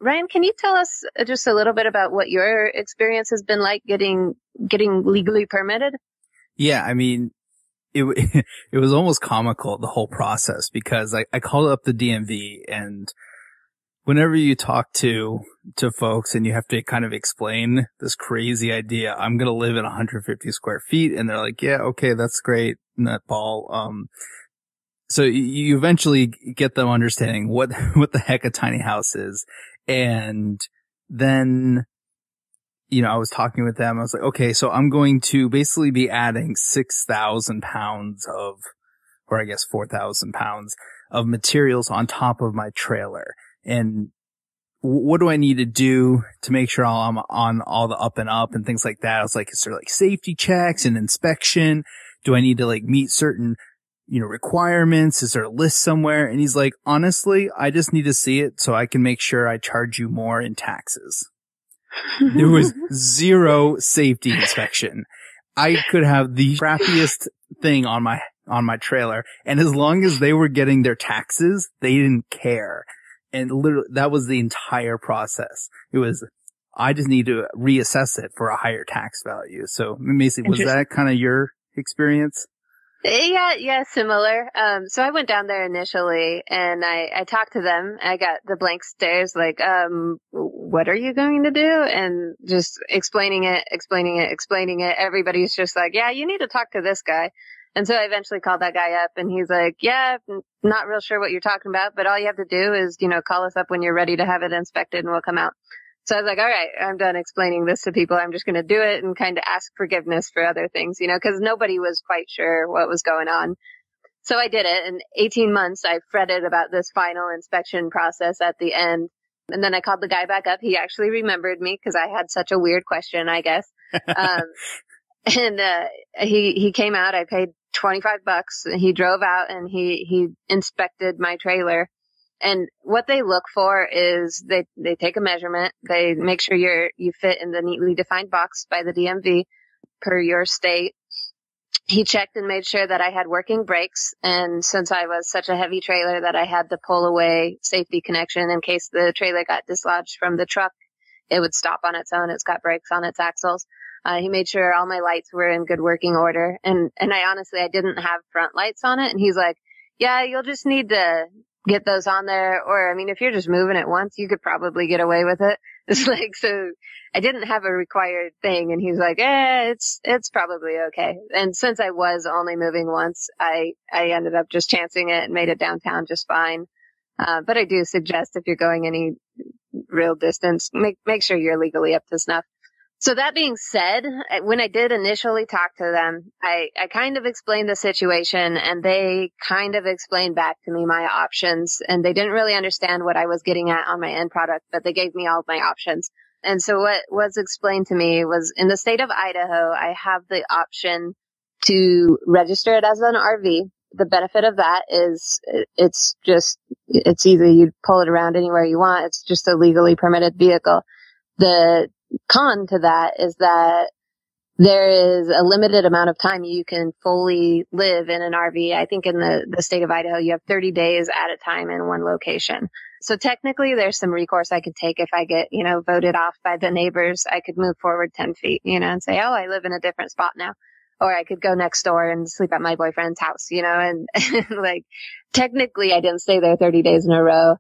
Ryan, can you tell us just a little bit about what your experience has been like getting legally permitted? Yeah, I mean, it it was almost comical, the whole process, because I called up the DMV, and whenever you talk to folks and you have to kind of explain this crazy idea, I'm going to live in 150 square feet. And they're like, yeah, okay, that's great. Nutball. So you eventually get them understanding what the heck a tiny house is. And then, I was talking with them. I was like, okay, so I'm going to basically be adding 6,000 pounds or I guess 4,000 pounds of materials on top of my trailer. And what do I need to do to make sure I'm on all the up and up and things like that? I was like, is there like safety checks and inspection? Do I need to like meet certain, requirements? Is there a list somewhere? And he's like, honestly, I just need to see it so I can make sure I charge you more in taxes. There was zero safety inspection. I could have the crappiest thing on my trailer. And as long as they were getting their taxes, they didn't care. And literally, that was the entire process. I just need to reassess it for a higher tax value. So, Macy, was that kind of your experience? Yeah, similar. So I went down there initially and I talked to them. I got the blank stares like, what are you going to do? And just explaining it. Everybody's just like, yeah, you need to talk to this guy. And so I eventually called that guy up and he's like, yeah, not real sure what you're talking about, but all you have to do is, call us up when you're ready to have it inspected and we'll come out. So I was like, all right, I'm done explaining this to people. I'm just going to do it and kind of ask forgiveness for other things, because nobody was quite sure what was going on. So I did it. In 18 months, I fretted about this final inspection process at the end. And then I called the guy back up. He actually remembered me because I had such a weird question, I guess. And he came out. I paid $25. He drove out and he inspected my trailer. And what they look for is they take a measurement. They make sure you fit in the neatly defined box by the DMV per your state. He checked and made sure that I had working brakes. And since I was such a heavy trailer that I had the pull away safety connection in case the trailer got dislodged from the truck, it would stop on its own. It's got brakes on its axles. He made sure all my lights were in good working order. And I didn't have front lights on it. And he's like, yeah, you'll just need to get those on there. Or, if you're just moving it once, you could probably get away with it. It's like, so I didn't have a required thing. And he's like, it's probably okay. And since I was only moving once, I ended up just chancing it and made it downtown just fine. But I do suggest if you're going any real distance, make sure you're legally up to snuff. So that being said, when I did initially talk to them, I kind of explained the situation and they kind of explained back to me my options, and they didn't really understand what I was getting at on my end product, but they gave me all of my options. And so what was explained to me was in the state of Idaho, I have the option to register it as an RV. The benefit of that is it's easy. You pull it around anywhere you want. It's just a legally permitted vehicle. The con to that is that there is a limited amount of time you can fully live in an RV. I think in the state of Idaho, you have 30 days at a time in one location. So technically there's some recourse I could take if I get, voted off by the neighbors. I could move forward 10 feet, and say, oh, I live in a different spot now. Or I could go next door and sleep at my boyfriend's house, and like technically I didn't stay there 30 days in a row.